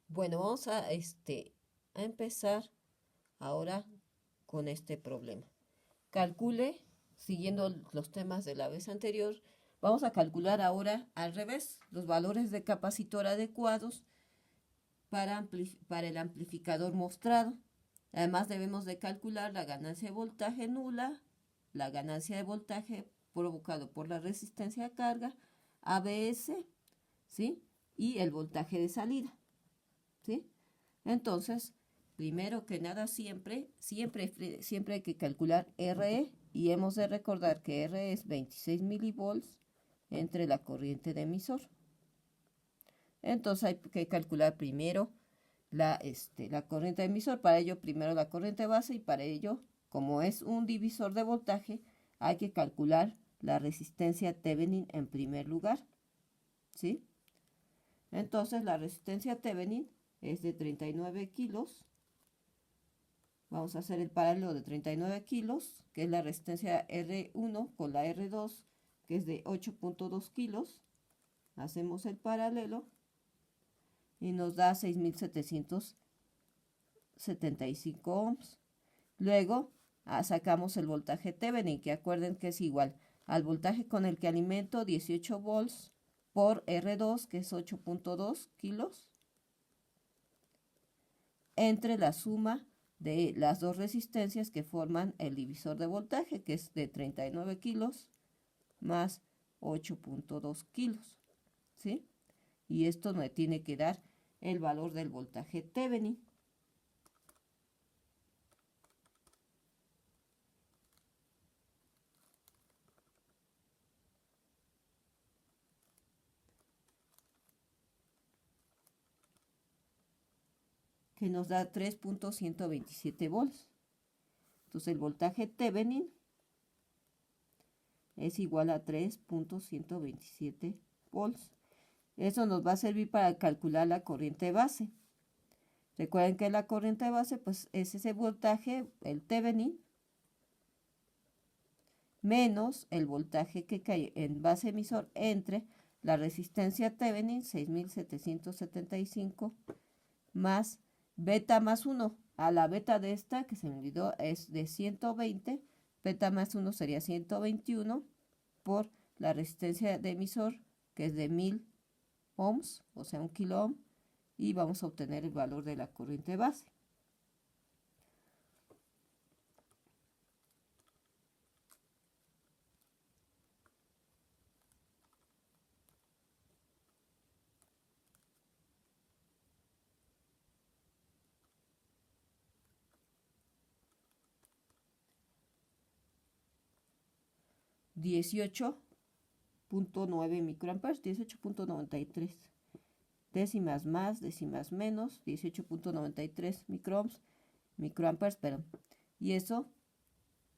Bueno, vamos a empezar ahora con este problema. Calcule, siguiendo los temas de la vez anterior, vamos a calcular ahora al revés los valores de capacitor adecuados para el amplificador mostrado. Además debemos de calcular la ganancia de voltaje nula, la ganancia de voltaje provocado por la resistencia a carga, ABS, ¿sí? Y el voltaje de salida, ¿sí? Entonces, primero que nada, siempre hay que calcular RE y hemos de recordar que RE es 26 milivolts entre la corriente de emisor. Entonces hay que calcular primero la corriente de emisor, para ello primero la corriente base y para ello, como es un divisor de voltaje, hay que calcular la resistencia Thevenin en primer lugar, ¿sí? Entonces la resistencia Thevenin es de 39 kilos. Vamos a hacer el paralelo de 39 kilos, que es la resistencia R1 con la R2, que es de 8.2 kilos. Hacemos el paralelo y nos da 6.775 ohms. Luego sacamos el voltaje Thevenin, que acuerden que es igual al voltaje con el que alimento 18 volts por R2, que es 8.2 kilos, entre la suma de las dos resistencias que forman el divisor de voltaje, que es de 39 kilos más 8.2 kilos, ¿sí? Y esto me tiene que dar el valor del voltaje Thevenin. Que nos da 3.127 volts. Entonces el voltaje Thevenin es igual a 3.127 volts. Eso nos va a servir para calcular la corriente base. Recuerden que la corriente base pues es ese voltaje, el Thevenin, menos el voltaje que cae en base emisor entre la resistencia Thevenin, 6.775, más beta más 1. A la beta de esta, que se me olvidó, es de 120. Beta más 1 sería 121 por la resistencia de emisor, que es de 1000 ohms, o sea, 1 kilo ohm, y vamos a obtener el valor de la corriente base. (18.9 microamperes, 18.93). Décimas más, décimas menos, 18.93 microamperes, perdón. Y eso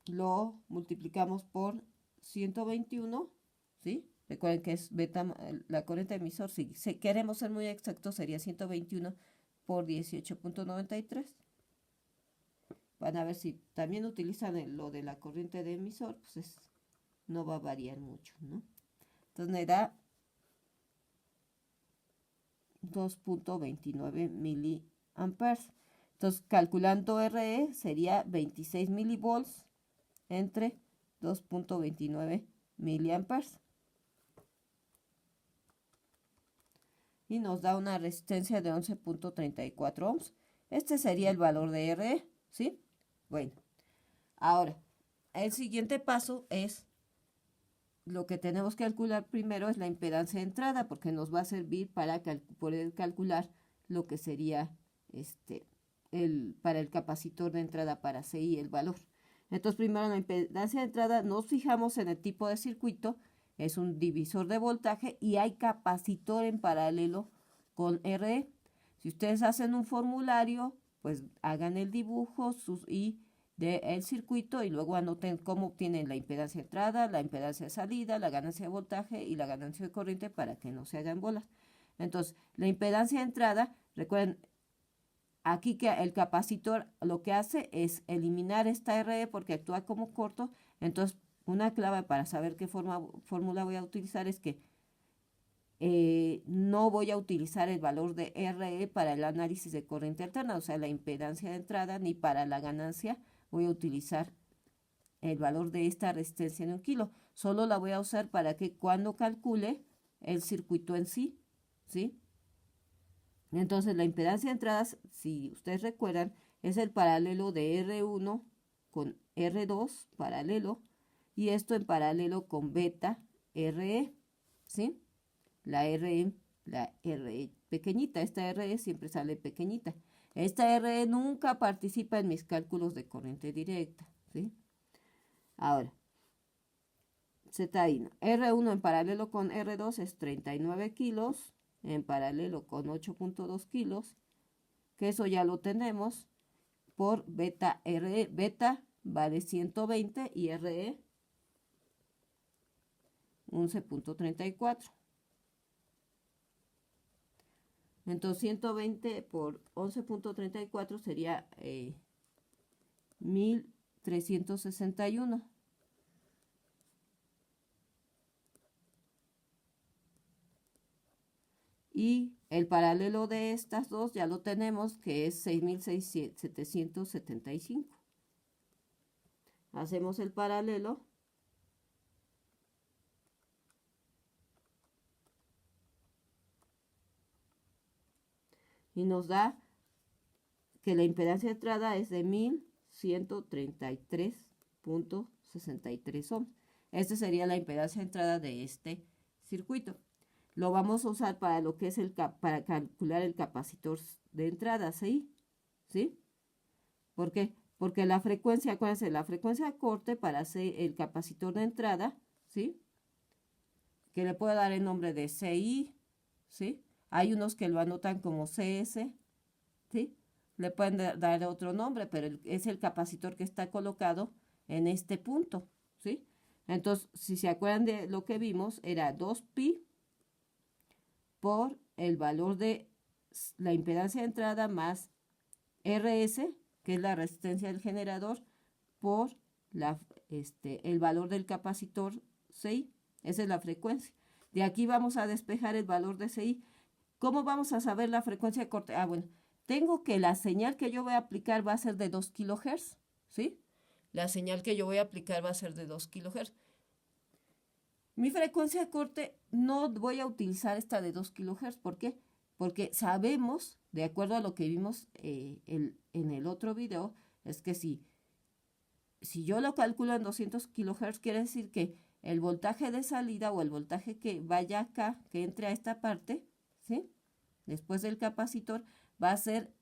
lo multiplicamos por 121, ¿sí? Recuerden que es beta, la corriente emisor, si queremos ser muy exactos, sería 121 por 18.93. Van a ver si también utilizan lo de la corriente de emisor, pues no va a variar mucho, ¿no? Entonces me da 2.29 miliamperes. Entonces, calculando RE sería 26 milivolts entre 2.29 miliamperes. Y nos da una resistencia de 11.34 ohms. Este sería el valor de RE, ¿sí? Bueno, ahora, el siguiente paso es lo que tenemos que calcular primero es la impedancia de entrada, porque nos va a servir para poder calcular lo que sería para el capacitor de entrada para CI, el valor. Entonces, primero la impedancia de entrada, nos fijamos en el tipo de circuito, es un divisor de voltaje y hay capacitor en paralelo con RE. Si ustedes hacen un formulario, pues hagan el dibujo y del circuito y luego anoten cómo obtienen la impedancia de entrada, la impedancia de salida, la ganancia de voltaje y la ganancia de corriente para que no se hagan bolas. Entonces, la impedancia de entrada, recuerden, aquí que el capacitor lo que hace es eliminar esta RE porque actúa como corto. Entonces, una clave para saber qué fórmula voy a utilizar es que no voy a utilizar el valor de RE para el análisis de corriente alterna, o sea, la impedancia de entrada, ni para la ganancia voy a utilizar el valor de esta resistencia en 1 kilo. Solo la voy a usar para que cuando calcule el circuito en sí, ¿sí? Entonces, la impedancia de entradas, si ustedes recuerdan, es el paralelo de R1 con R2 paralelo, y esto en paralelo con beta RE, ¿sí? La RE pequeñita, esta RE siempre sale pequeñita. Esta RE nunca participa en mis cálculos de corriente directa, ¿sí? Ahora, Z1, R1 en paralelo con R2 es 39 kilos, en paralelo con 8.2 kilos, que eso ya lo tenemos por beta RE. Beta vale 120 y RE 11.34. Entonces 120 por 11.34 sería 1361. Y el paralelo de estas dos ya lo tenemos, que es 6775. Hacemos el paralelo. Y nos da que la impedancia de entrada es de 1133.63 ohms. Esta sería la impedancia de entrada de este circuito. Lo vamos a usar para lo que es para calcular el capacitor de entrada, ¿sí? ¿Sí? ¿Por qué? Porque la frecuencia, acuérdense, la frecuencia de corte para hacer el capacitor de entrada, ¿sí? Que le puedo dar el nombre de CI, ¿sí? Hay unos que lo anotan como CS, ¿sí? Le pueden dar otro nombre, pero es el capacitor que está colocado en este punto, ¿sí? Entonces, si se acuerdan de lo que vimos, era 2pi por el valor de la impedancia de entrada más RS, que es la resistencia del generador, por el valor del capacitor CI. Esa es la frecuencia. De aquí vamos a despejar el valor de CI. ¿Cómo vamos a saber la frecuencia de corte? Bueno, tengo que la señal que yo voy a aplicar va a ser de 2 kHz, ¿sí? La señal que yo voy a aplicar va a ser de 2 kHz. Mi frecuencia de corte no voy a utilizar esta de 2 kHz. ¿Por qué? Porque sabemos, de acuerdo a lo que vimos en el otro video, es que si yo lo calculo en 200 kHz, quiere decir que el voltaje de salida o el voltaje que vaya acá, que entre a esta parte, ¿sí? Después del capacitor, va a ser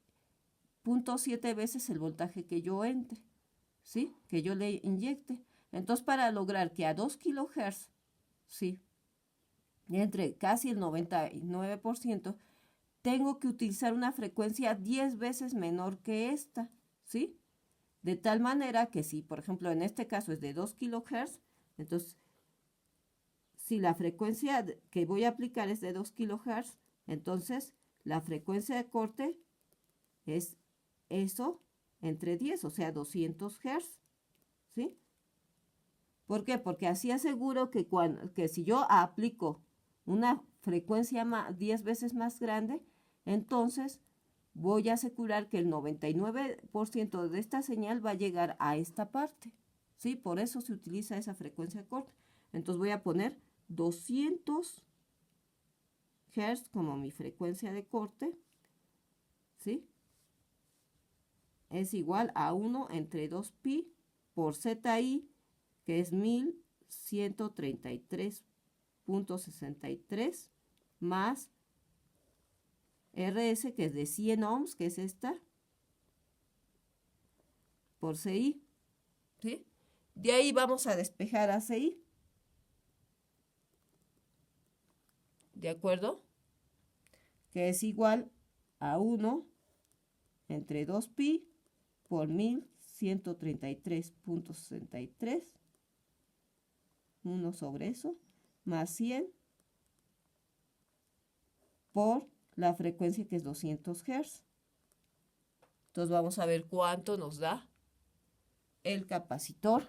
0.7 veces el voltaje que yo entre, ¿sí? Que yo le inyecte. Entonces, para lograr que a 2 kHz, ¿sí? Entre casi el 99%, tengo que utilizar una frecuencia 10 veces menor que esta, ¿sí? De tal manera que si, por ejemplo, en este caso es de 2 kHz, entonces, si la frecuencia que voy a aplicar es de 2 kHz, entonces la frecuencia de corte es eso entre 10, o sea, 200 Hz, ¿sí? ¿Por qué? Porque así aseguro que si yo aplico una frecuencia 10 veces más grande, entonces voy a asegurar que el 99% de esta señal va a llegar a esta parte, ¿sí? Por eso se utiliza esa frecuencia de corte. Entonces voy a poner 200 Hz como mi frecuencia de corte, ¿sí? Es igual a 1 entre 2pi por ZI, que es 1133.63, más RS, que es de 100 ohms, que es esta, por CI, ¿sí? De ahí vamos a despejar a CI, ¿de acuerdo? Que es igual a 1 entre 2pi por 1133.63, 1 sobre eso, más 100 por la frecuencia que es 200 Hz. Entonces vamos a ver cuánto nos da el capacitor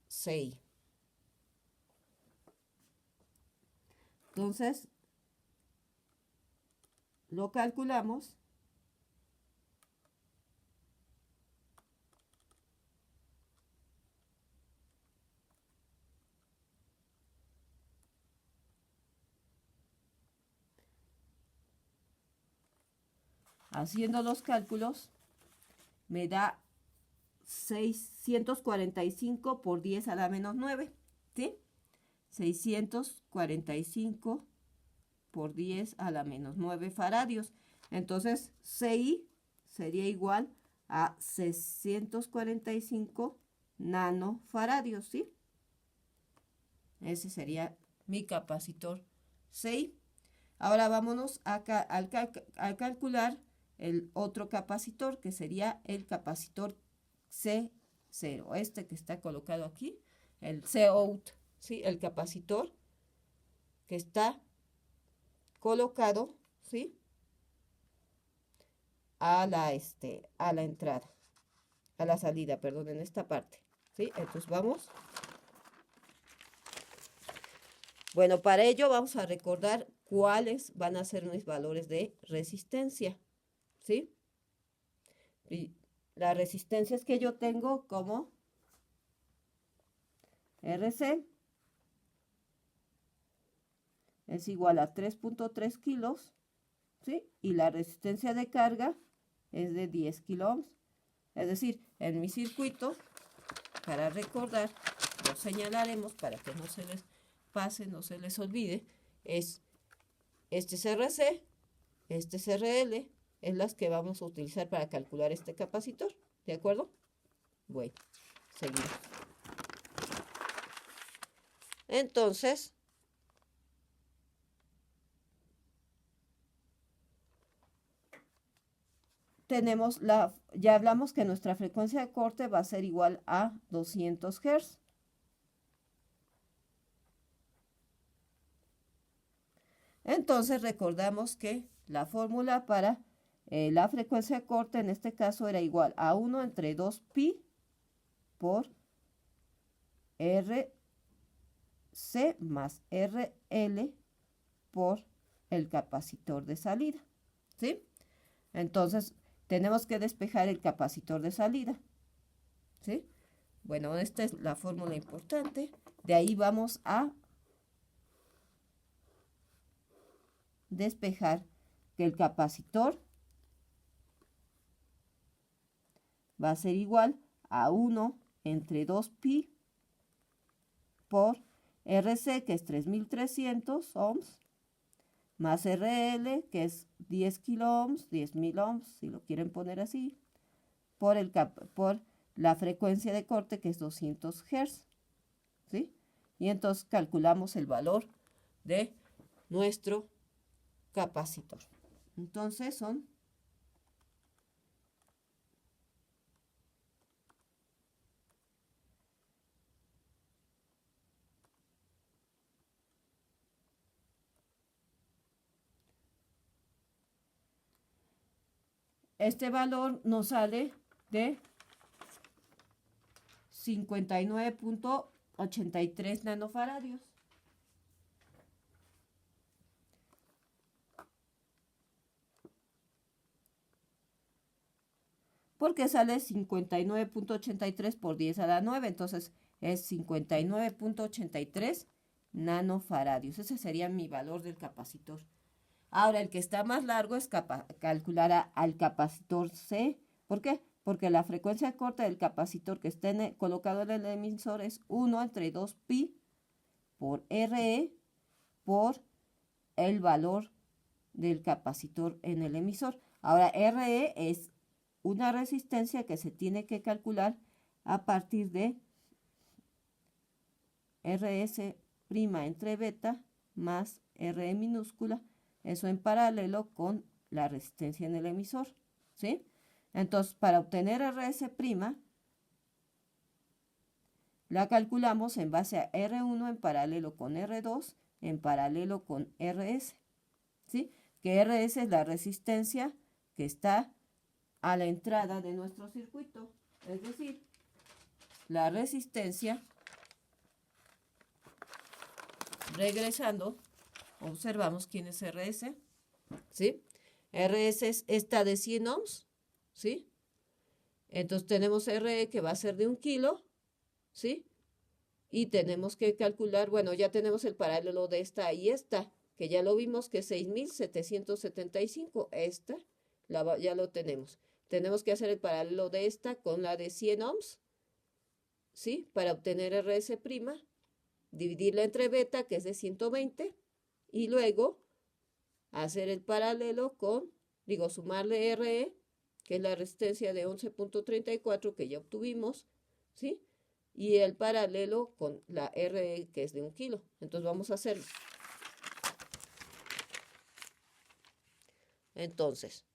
CI. Entonces, lo calculamos. Haciendo los cálculos, me da 645 por 10 a la menos 9, ¿sí? 645 por 10 a la menos 9 faradios. Entonces, CI sería igual a 645 nanofaradios, ¿sí? Ese sería mi capacitor CI. Ahora vámonos acá al calcular el otro capacitor, que sería el capacitor C0, este que está colocado aquí, el Cout, ¿sí? El capacitor que está colocado, ¿sí? A la entrada, a la salida, perdón, en esta parte, ¿sí? Entonces vamos. Bueno, para ello vamos a recordar cuáles van a ser mis valores de resistencia, ¿sí? Y las resistencias que yo tengo como RC es igual a 3.3 kilos, ¿sí? Y la resistencia de carga es de 10 kilo ohms. Es decir, en mi circuito, para recordar, lo señalaremos para que no se les pase, no se les olvide, es este CRC, este CRL, es las que vamos a utilizar para calcular este capacitor, ¿de acuerdo? Bueno, seguimos. Entonces, ya hablamos que nuestra frecuencia de corte va a ser igual a 200 Hz. Entonces recordamos que la fórmula para la frecuencia de corte en este caso era igual a 1 entre 2pi por RC más RL por el capacitor de salida, ¿sí? Entonces tenemos que despejar el capacitor de salida, ¿sí? Bueno, esta es la fórmula importante. De ahí vamos a despejar que el capacitor va a ser igual a 1 entre 2pi por RC, que es 3300 ohms, más RL, que es 10 kilo ohms, 10.000 ohms, si lo quieren poner así, por la frecuencia de corte, que es 200 Hz, ¿sí? Y entonces calculamos el valor de nuestro capacitor. Entonces son este valor nos sale de 59.83 nanofaradios. Porque sale 59.83 por 10 a la 9, entonces es 59.83 nanofaradios. Ese sería mi valor del capacitor. Ahora, el que está más largo es calcular al capacitor C. ¿Por qué? Porque la frecuencia corta del capacitor que esté colocado en el emisor es 1 entre 2pi por RE por el valor del capacitor en el emisor. Ahora, RE es una resistencia que se tiene que calcular a partir de RS' entre beta más RE minúscula, eso en paralelo con la resistencia en el emisor, ¿sí? Entonces, para obtener RS', la calculamos en base a R1 en paralelo con R2 en paralelo con RS, ¿sí? Que RS es la resistencia que está a la entrada de nuestro circuito, es decir, la resistencia, regresando, observamos quién es RS, ¿sí? RS es esta de 100 ohms, ¿sí? Entonces tenemos RE que va a ser de 1 kilo, ¿sí? Y tenemos que calcular, bueno, ya tenemos el paralelo de esta y esta, que ya lo vimos que es 6.775. Esta ya lo tenemos. Tenemos que hacer el paralelo de esta con la de 100 ohms, ¿sí? Para obtener RS', dividirla entre beta, que es de 120, y luego hacer el paralelo con, sumarle RE, que es la resistencia de 11.34 que ya obtuvimos, ¿sí? Y el paralelo con la RE, que es de 1 kilo. Entonces vamos a hacerlo. Entonces,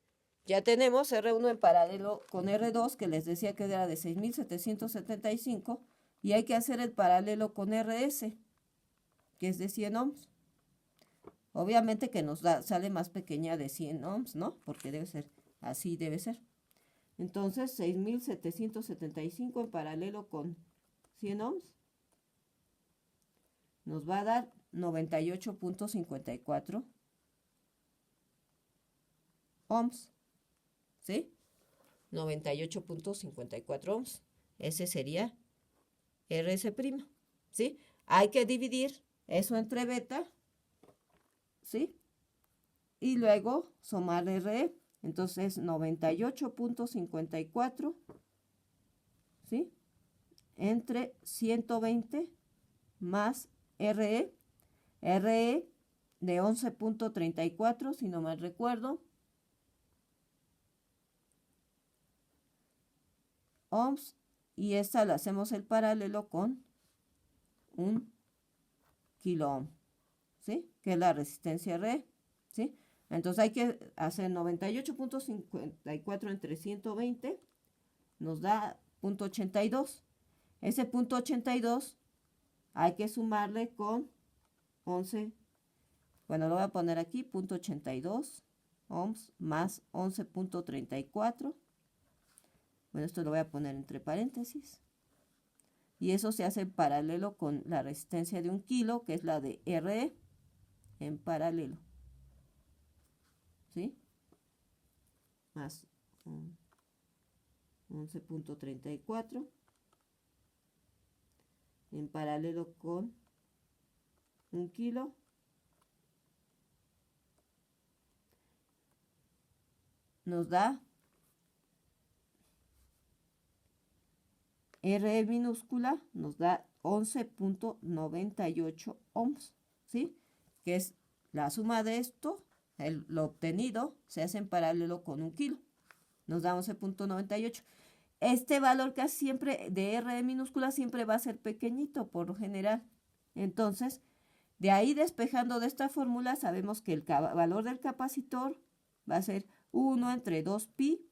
ya tenemos R1 en paralelo con R2, que les decía que era de 6.775, y hay que hacer el paralelo con RS, que es de 100 ohms. Obviamente que sale más pequeña de 100 ohms, ¿no? Porque debe ser, así debe ser. Entonces, 6.775 en paralelo con 100 ohms nos va a dar 98.54 ohms, ¿sí? 98.54 ohms. Ese sería RS', ¿sí? Hay que dividir eso entre beta, ¿sí? Y luego sumar RE. Entonces, 98.54, ¿sí? Entre 120 más RE. RE de 11.34, si no mal recuerdo. Ohms. Y esta la hacemos el paralelo con 1 kilo ohm, ¿sí? Que es la resistencia RE, ¿sí? Entonces hay que hacer 98.54 entre 120, nos da 0.82. Ese 0.82 hay que sumarle con 11, bueno, lo voy a poner aquí, 0.82 ohms más 11.34. Bueno, esto lo voy a poner entre paréntesis. Y eso se hace en paralelo con la resistencia de 1 kilo, que es la de RE, en paralelo, ¿sí? Más 11.34 en paralelo con 1 kilo. Nos da RE minúscula, nos da 11.98 ohms, ¿sí? Que es la suma de esto, lo obtenido, se hace en paralelo con 1 kilo. Nos da 11.98. Este valor casi siempre de RE minúscula siempre va a ser pequeñito por lo general. Entonces, de ahí despejando de esta fórmula, sabemos que el valor del capacitor va a ser 1 entre 2pi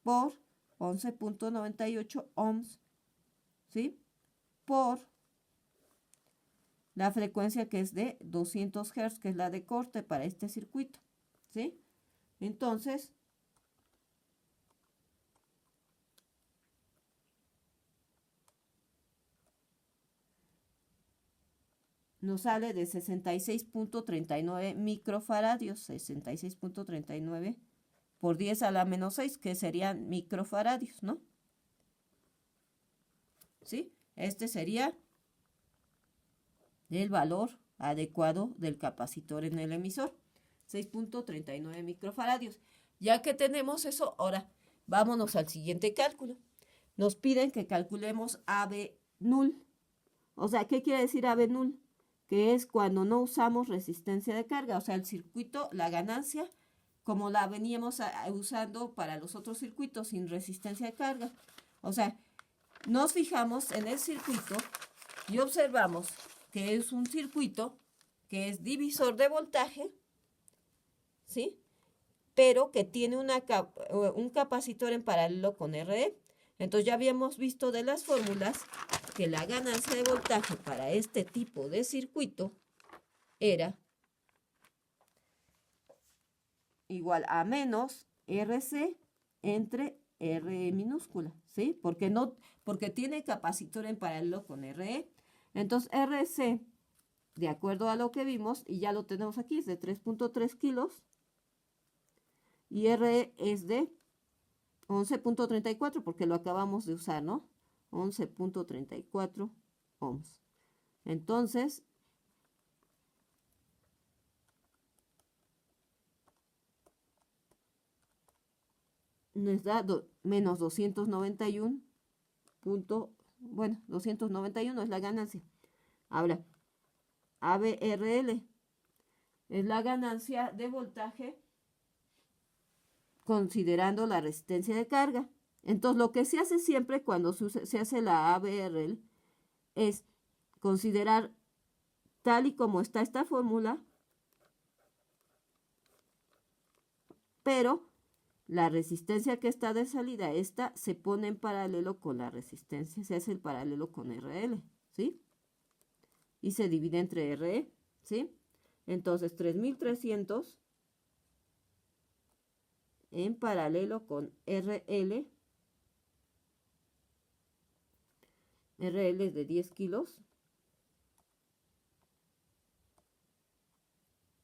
por 11.98 ohms, ¿sí? Por la frecuencia que es de 200 Hz, que es la de corte para este circuito, ¿sí? Entonces, nos sale de 66.39 microfaradios, 66.39 por 10 a la menos 6, que serían microfaradios, ¿no? ¿Sí? Este sería el valor adecuado del capacitor en el emisor, 6.39 microfaradios. Ya que tenemos eso, ahora vámonos al siguiente cálculo. Nos piden que calculemos AB null. O sea, ¿qué quiere decir AB null? Que es cuando no usamos resistencia de carga, o sea, el circuito, la ganancia, como la veníamos usando para los otros circuitos sin resistencia de carga. O sea, nos fijamos en el circuito y observamos que es un circuito que es divisor de voltaje, ¿sí? Pero que tiene un capacitor en paralelo con RE. Entonces ya habíamos visto de las fórmulas que la ganancia de voltaje para este tipo de circuito era igual a menos RC entre RE minúscula, ¿sí? Porque tiene capacitor en paralelo con RE. Entonces RC de acuerdo a lo que vimos, y ya lo tenemos aquí, es de 3.3 kilos, y R es de 11.34, porque lo acabamos de usar, ¿no? 11.34 ohms. Entonces, nos da menos 291 bueno, 291 es la ganancia. Ahora, ABRL es la ganancia de voltaje considerando la resistencia de carga. Entonces, lo que se hace siempre cuando se hace la ABRL es considerar tal y como está esta fórmula, pero la resistencia que está de salida, esta se pone en paralelo con la resistencia, se hace el paralelo con RL, ¿sí? Y se divide entre RE, ¿sí? Entonces, 3300 en paralelo con RL. RL es de 10 kilos.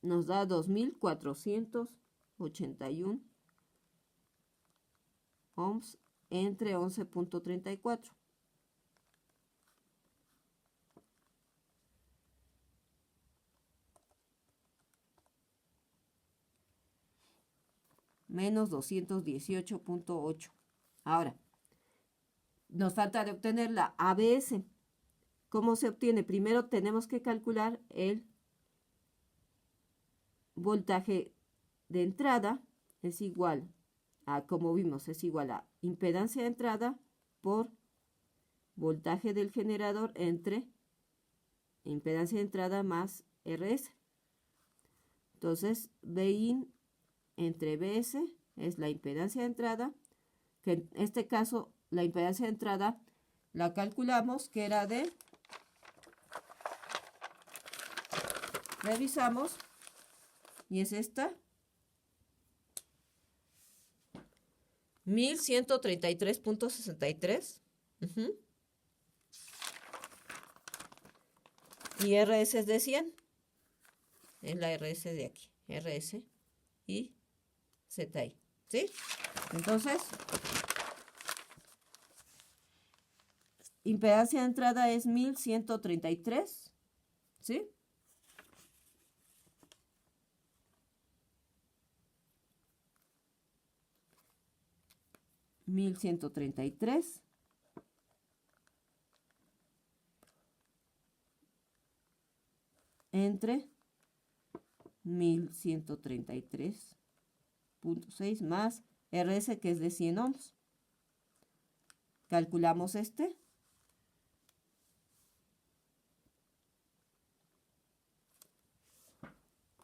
Nos da 2481 ohms entre 11.34. Menos 218.8. Ahora, nos falta de obtener la ABS. ¿Cómo se obtiene? Primero tenemos que calcular el voltaje de entrada. Es igual a, como vimos, es igual a impedancia de entrada por voltaje del generador entre impedancia de entrada más RS. Entonces, Bin entre Bs es la impedancia de entrada, que en este caso la impedancia de entrada la calculamos que era de, revisamos, y es esta, 1133.63. Y RS es de 100. Es la RS de aquí. RS y ZI. ¿Sí? Entonces, impedancia de entrada es 1133. ¿Sí? $1133 entre 1133.6 más RS, que es de 100 ohms. Calculamos este.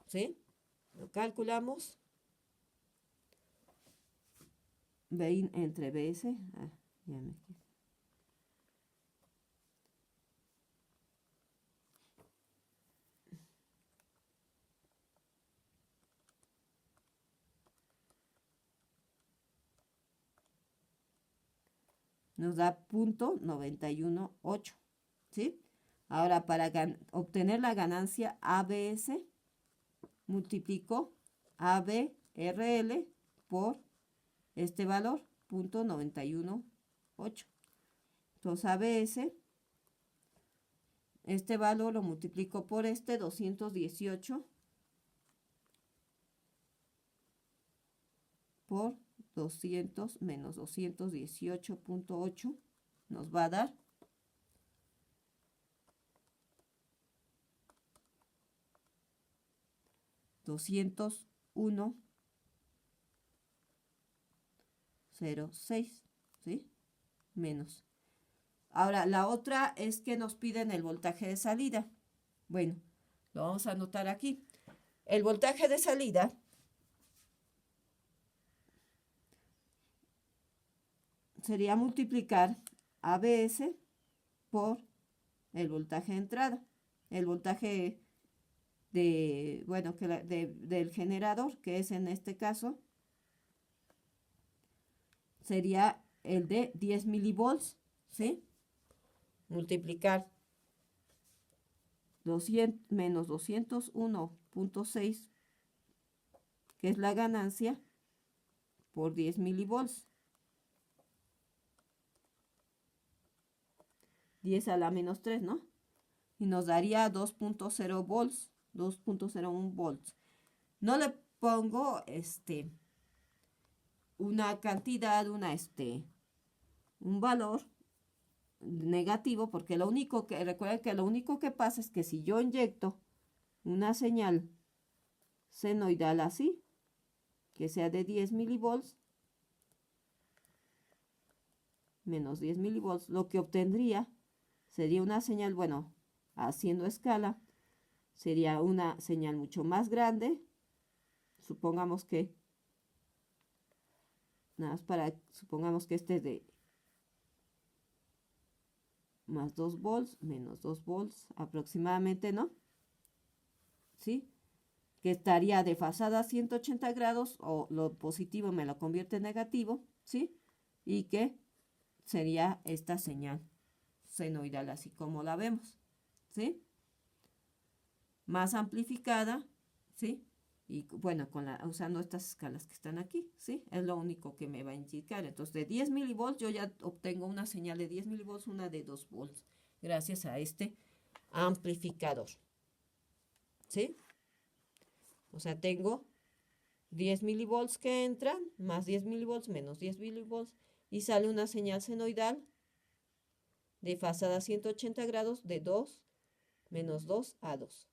¿Sí? Lo calculamos. Bin entre Bs. Ya me quedé. Nos da 0.918, ¿sí? Ahora, para obtener la ganancia ABS, multiplico ABRL por este valor, 0.918. Entonces, ABS, este valor lo multiplico por 218 por 200 menos 218.8 nos va a dar 201.06, ¿sí? Menos. Ahora, la otra es que nos piden el voltaje de salida. Bueno, lo vamos a anotar aquí. El voltaje de salida sería multiplicar ABS por el voltaje de entrada. El voltaje de, bueno, del generador, que es en este caso, sería el de 10 milivolts, ¿sí? Multiplicar menos 201.6, que es la ganancia, por 10 milivolts. 10 a la menos 3, ¿no? Y nos daría 2.0 volts, 2.01 volts. No le pongo una cantidad, un valor negativo, porque recuerden que lo único que pasa es que si yo inyecto una señal senoidal así, que sea de 10 milivolts, menos 10 milivolts, lo que obtendría sería una señal, bueno, haciendo escala, sería una señal mucho más grande. Supongamos que, supongamos que este es de más 2 volts, menos 2 volts aproximadamente, ¿no? ¿Sí? Que estaría desfasada a 180 grados, o lo positivo me lo convierte en negativo, ¿sí? Y que sería esta señal senoidal, así como la vemos, ¿sí? Más amplificada, ¿sí? Y bueno, usando estas escalas que están aquí, ¿sí? Es lo único que me va a indicar. Entonces, de 10 milivolts yo ya obtengo una señal de 10 milivolts, una de 2 volts, gracias a este amplificador, ¿sí? O sea, tengo 10 milivolts que entran, más 10 milivolts, menos 10 milivolts, y sale una señal senoidal desfasada a 180 grados de 2 menos 2 a 2.